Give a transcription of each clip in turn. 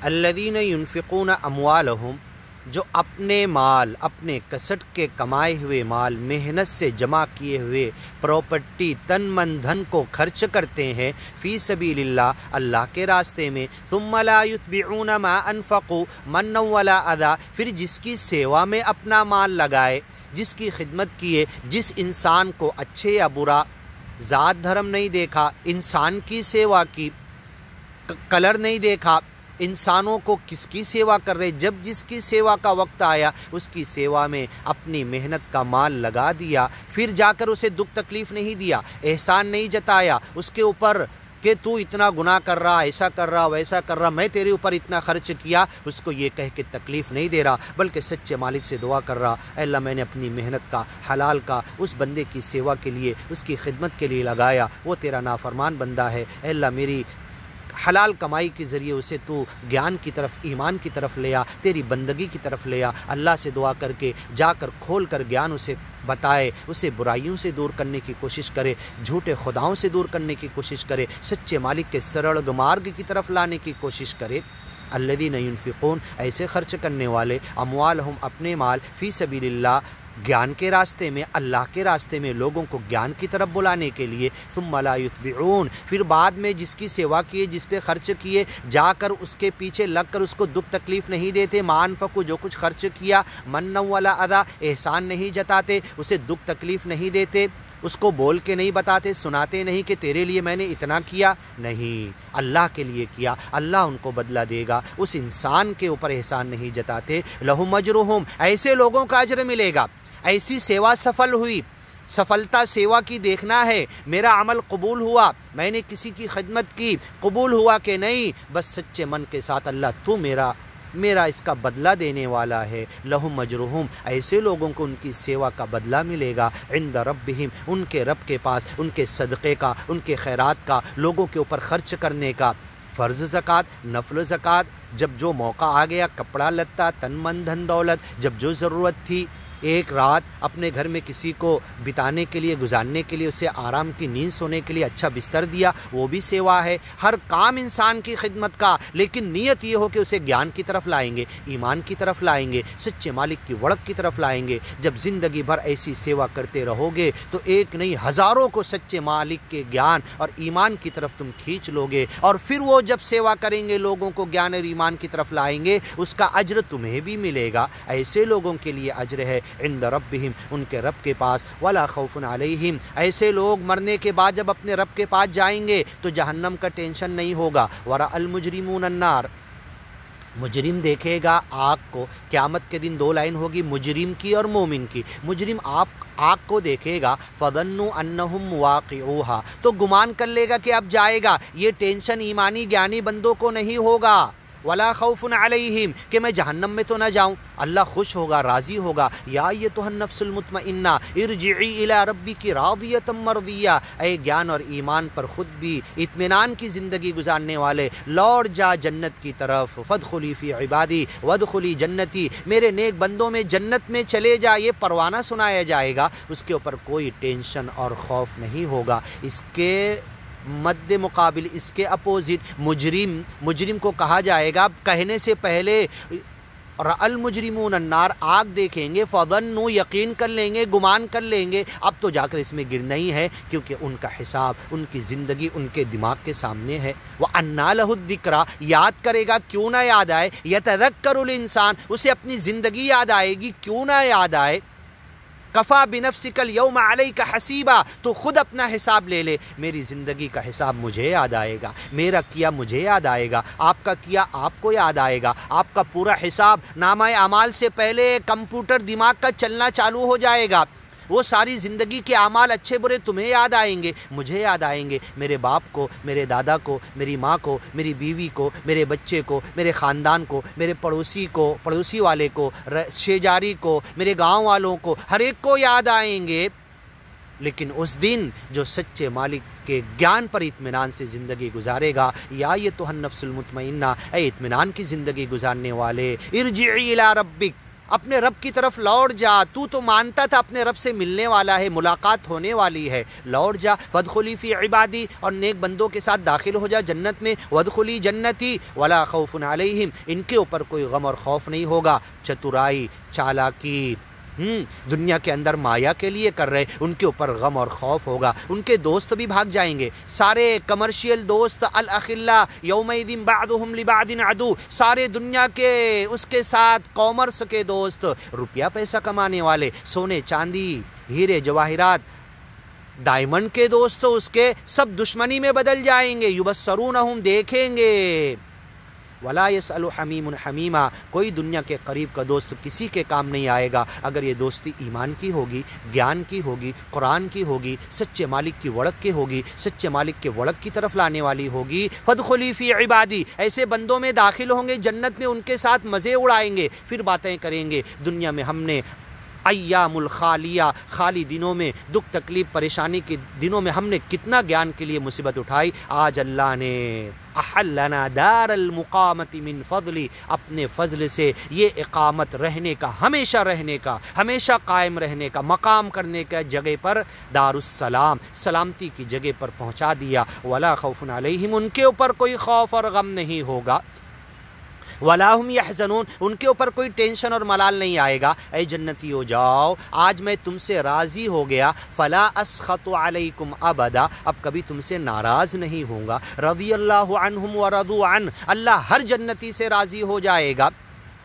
الذین ينفقون اموالہم، جو اپنے مال، اپنے کسٹ کے کمائے ہوئے مال، محنت سے جمع کیے ہوئے پراپرٹی، تن من دھن کو خرچ کرتے ہیں فی سبیل اللہ، اللہ کے راستے میں، ثم لا یتبعون ما انفقوا منا ولا اذی، پھر جس کی سیوا میں اپنا مال لگائے، جس کی خدمت کیے، جس انسان کو اچھے یا برا، ذات دھرم نہیں دیکھا، انسان کی سیوا کی، کلر نہیں دیکھا، انسانوں کو کس کی سیوا کر رہے، جب جس کی سیوا کا وقت آیا اس کی سیوا میں اپنی محنت کا مال لگا دیا، پھر جا کر اسے دکھ تکلیف نہیں دیا، احسان نہیں جتایا اس کے اوپر کہ تو اتنا گناہ کر رہا، ایسا کر رہا، ویسا کر رہا، میں تیرے اوپر اتنا خرچ کیا، اس کو یہ کہہ کے تکلیف نہیں دے رہا، بلکہ سچے مالک سے دعا کر رہا، اے اللہ میں نے اپنی محنت کا، حلال کا، اس بندے کی سیوا کے لیے، اس کی خدمت کے لیے لگایا، وہ تیرا نافرمان بندہ ہے، اے اللہ میری حلال کمائی کے ذریعے اسے تو گیان کی طرف، ایمان کی طرف لے آ، تیری بندگی کی طرف لے آ، اللہ سے دعا کر کے جا کر کھول کر گیان اسے بتائے، اسے برائیوں سے دور کرنے کی کوشش کرے، جھوٹے خداؤں سے دور کرنے کی کوشش کرے، سچے مالک کے سرل مارگ کی طرف لانے کی کوشش کرے۔ الذین ینفقون، ایسے خرچ کرنے والے، اموالہم، اپنے مال، فی سبیل اللہ، گیان کے راستے میں، اللہ کے راستے میں، لوگوں کو گیان کی طرف بلانے کے لیے، ثم لا یتبعون، پھر بعد میں جس کی سیوا کیے، جس پہ خرچ کیے، جا کر اس کے پیچھے لگ کر اس کو دکھ تکلیف نہیں دیتے، ما انفقوا، جو کچھ خرچ کیا، منا ولا اذی، احسان نہیں جتاتے، اسے دکھ تکلیف نہیں دیتے، اس کو بول کے نہیں بتاتے، سناتے نہیں کہ تیرے لیے میں نے اتنا کیا، نہیں، اللہ کے لیے کیا، اللہ ان کو بدلہ دے گا، اس انسان کے اوپر احسان نہیں جتاتے، لہم اجرہم، ایسے لوگوں کا اجر ملے گا، ایسی سیوا سفل ہوئی، سفلتا سیوا کی دیکھنا ہے، میرا عمل قبول ہوا، میں نے کسی کی خدمت کی، قبول ہوا کہ نہیں، بس سچے من کے ساتھ اللہ تو میرا اس کا بدلہ دینے والا ہے، لہم اجرہم، ایسے لوگوں کو ان کی سیوا کا بدلہ ملے گا، عند ربہم، ان کے رب کے پاس، ان کے صدقے کا، ان کے خیرات کا، لوگوں کے اوپر خرچ کرنے کا، فرض زکوٰۃ، نفل زکوٰۃ، جب جو موقع آ گیا، کپڑا لتا، تن من دھن دولت، جب جو ضرورت تھی، ایک رات اپنے گھر میں کسی کو بتانے کے لیے، گزارنے کے لیے، اسے آرام کی نیند سونے کے لیے اچھا بستر دیا، وہ بھی سیوا ہے، ہر کام انسان کی خدمت کا، لیکن نیت یہ ہو کہ اسے گیان کی طرف لائیں گے، ایمان کی طرف لائیں گے، سچے مالک کی وڑک کی طرف لائیں گے۔ جب زندگی بھر ایسی سیوا کرتے رہو گے تو ایک نہیں ہزاروں کو سچے مالک کے گیان اور ایمان کی طرف تم کھینچ لو گے، اور پھر وہ جب سیوا کریں گے، لوگوں کو گیان اور ایمان کی طرف لائیں گے، اس کا اجر تمہیں بھی ملے گا۔ ایسے لوگوں کے لیے اجر ہے عند ربہم، ان کے رب کے پاس، ولا خوف علیہم، ایسے لوگ مرنے کے بعد جب اپنے رب کے پاس جائیں گے تو جہنم کا ٹینشن نہیں ہوگا۔ ورأى المجرمون النار، مجرم دیکھے گا آگ کو، قیامت کے دن دو لائن ہوگی مجرم کی اور مومن کی، مجرم آگ کو دیکھے گا، فظنوا انہم مواقعوها، تو گمان کر لے گا کہ اب جائے گا، یہ ٹینشن ایمانی گیانی بندوں کو نہیں ہوگا، ولا خوف علیہم، کہ میں جہنم میں تو نہ جاؤں، اللہ خوش ہوگا، راضی ہوگا، یا ایتھا النفس المطمئنہ ارجعی الی ربک راضیۃ مرضیہ، اے گیان اور ایمان پر خود بھی اطمینان کی زندگی گزارنے والے، لوٹ جا جنت کی طرف، فادخلی فی عبادی وادخلی جنتی، میرے نیک بندوں میں جنت میں چلے جا، یہ پروانہ سنایا جائے گا، اس کے اوپر کوئی ٹینشن اور خوف نہیں ہوگا۔ اس کے مد مقابل، اس کے اپوزٹ، مجرم کو کہا جائے گا، کہنے سے پہلے رأى المجرمون النار، آگ دیکھیں گے، فظنوا، یقین کر لیں گے، گمان کر لیں گے، اب تو جا کر اس میں گرنا ہی ہے، کیونکہ ان کا حساب، ان کی زندگی ان کے دماغ کے سامنے ہے۔ وَأَنَّىٰ لَهُ الذِّكْرَىٰ، یاد کرے گا، کیوں نہ یاد آئے، يَتَذَكَّرُ الْإِنسان، اسے اپنی زندگی یاد آئے گی، کیوں نہ یاد آئے۔ کفا بنفسک اليوم علیک حسیبا، تو خود اپنا حساب لے لے، میری زندگی کا حساب مجھے یاد آئے گا، میرا کیا مجھے یاد آئے گا، آپ کا کیا آپ کو یاد آئے گا، آپ کا پورا حساب نامہ اعمال سے پہلے کمپیوٹر دماغ کا چلنا چالو ہو جائے گا، وہ ساری زندگی کے اعمال اچھے برے تمہیں یاد آئیں گے، مجھے یاد آئیں گے، میرے باپ کو، میرے دادا کو، میری ماں کو، میری بیوی کو، میرے بچے کو، میرے خاندان کو، میرے پڑوسی کو، پڑوسی والے کو، شیجاری کو، میرے گاؤں والوں کو، ہر ایک کو یاد آئیں گے۔ لیکن اس دن جو سچے مالک کے گیان پر اطمینان سے زندگی گزارے گا، یا ایتھا النفس المطمئنہ، اے اطمینان کی زندگی گزارنے والے، ارجعی الی ربک، اپنے رب کی طرف لوٹ جا، تو مانتا تھا اپنے رب سے ملنے والا ہے، ملاقات ہونے والی ہے، لوٹ جا۔ وادخلی فی عبادی، اور نیک بندوں کے ساتھ داخل ہو جا جنت میں۔ وادخلی جنتی ولا خوف علیہم، ان کے اوپر کوئی غم اور خوف نہیں ہوگا۔ چترائی، چالاکی دنیا کے اندر مایا کے لیے کر رہے، ان کے اوپر غم اور خوف ہوگا، ان کے دوست بھی بھاگ جائیں گے، سارے کمرشیل دوست، الاخلاء یومئذ بعضهم لبعض عدو، سارے دنیا کے اس کے ساتھ کامرس کے دوست، روپیہ پیسہ کمانے والے، سونے چاندی ہیرے جواہرات ڈائمنڈ کے دوست اس کے سب دشمنی میں بدل جائیں گے۔ یبصرونہم، دیکھیں گے۔ ولا يسأل حمیم حمیما، کوئی دنیا کے قریب کا دوست کسی کے کام نہیں آئے گا اگر یہ دوستی ایمان کی ہوگی، گیان کی ہوگی، قرآن کی ہوگی، سچے مالک کی وڑک کی ہوگی، سچے مالک کے وڑک کی طرف لانے والی ہوگی۔ فادخلی فی عبادی، ایسے بندوں میں داخل ہوں گے جنت میں، ان کے ساتھ مزے اڑائیں گے، پھر باتیں کریں گے دنیا میں ہم نے ایام الخالیہ، خالی دنوں میں، دکھ تکلیف پریشانی کے دنوں میں ہم نے کتنا گیان کے لیے مصیبت اٹھائی، آج اللہ نے احلنا دار المقامت من فضلی، اپنے فضل سے یہ اقامت رہنے کا، ہمیشہ رہنے کا، ہمیشہ قائم رہنے کا، مقام کرنے کا جگہ پر دار السلام، سلامتی کی جگہ پر پہنچا دیا۔ ولا خوف علیہم، ان کے اوپر کوئی خوف اور غم نہیں ہوگا۔ ولا هم يحزنون، ان کے اوپر کوئی ٹینشن اور ملال نہیں آئے گا۔ اے جنتیو جاؤ، آج میں تم سے راضی ہو گیا، فلا اسخط علیکم ابدا، اب کبھی تم سے ناراض نہیں ہوں گا۔ رضی اللہ عنہم ورضوا عنہ، اللہ ہر جنتی سے راضی ہو جائے گا۔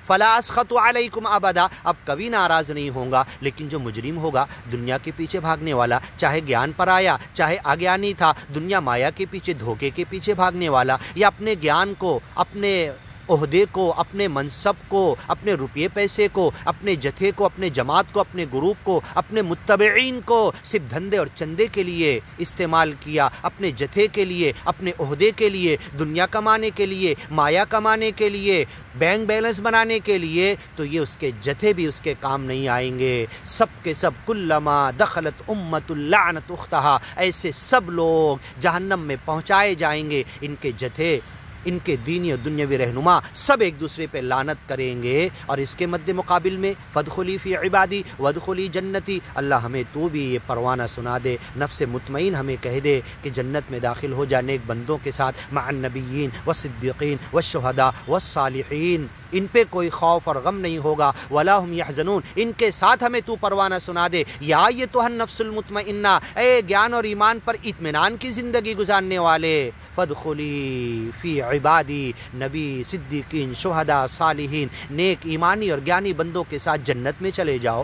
فلا اسخط علیکم ابدا، اب کبھی ناراض نہیں ہوں گا۔ لیکن جو مجرم ہوگا، دنیا کے پیچھے بھاگنے والا، چاہے گیان پر آیا چاہے اگیانی تھا، دنیا مایا کے پیچھے، دھوکے کے پیچھے بھاگنے والا، یا اپنے گیان کو، اپنے عہدے کو، اپنے منصب کو، اپنے روپیے پیسے کو، اپنے جتھے کو، اپنے جماعت کو، اپنے گروپ کو، اپنے متبعین کو صرف دھندے اور چندے کے لیے استعمال کیا، اپنے جتھے کے لیے، اپنے عہدے کے لیے، دنیا کمانے کے لیے، مایا کمانے کے لیے، بینک بیلنس بنانے کے لیے، تو یہ اس کے جتھے بھی اس کے کام نہیں آئیں گے۔ سب کے سب کلما دخلت امت لعنت اختہا، ایسے سب لوگ جہنم میں پہنچائے جائیں گے، ان کے جتھے، ان کے دینی اور دنیاوی رہنما سب ایک دوسرے پہ لعنت کریں گے۔ اور اس کے مد مقابل میں فادخلی فی عبادی وادخلی جنتی، اللہ ہمیں تو بھی یہ پروانہ سنا دے، نفس مطمئن ہمیں کہہ دے کہ جنت میں داخل ہو جانے ایک بندوں کے ساتھ، مع النبیین والصدیقین والشہداء والصالحین، ان پہ کوئی خوف اور غم نہیں ہوگا۔ ولا هم يحزنون، ان کے ساتھ ہمیں تو پروانہ سنا دے۔ یا ایتھا النفس المطمئنہ، اے گیان اور ایمان پر اطمینان کی زندگی گزارنے والے، فادخلی فی عبادی، نبی، صدیقین، شہداء، صالحین، نیک ایمانی اور گیانی بندوں کے ساتھ جنت میں چلے جاؤ۔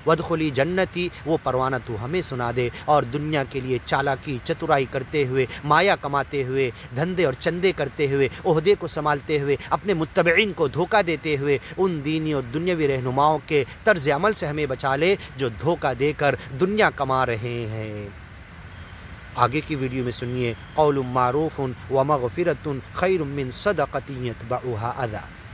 وادخلی جنتی، وہ پروانہ تو ہمیں سنا دے، اور دنیا کے لیے چالاکی چترائی کرتے ہوئے، مایا کماتے ہوئے، دھندے اور چندے کرتے ہوئے، عہدے کو سنبھالتے ہوئے، اپنے متبعین کو دھوکہ دیتے ہوئے، ان دینی اور دنیاوی رہنماؤں کے طرز عمل سے ہمیں بچا لے جو دھوکہ دے کر دنیا کما رہے ہیں۔ آگے کی ویڈیو میں سنیے، قول معروف و مغفرۃ خیر من صدقۃ یتبعها اذی۔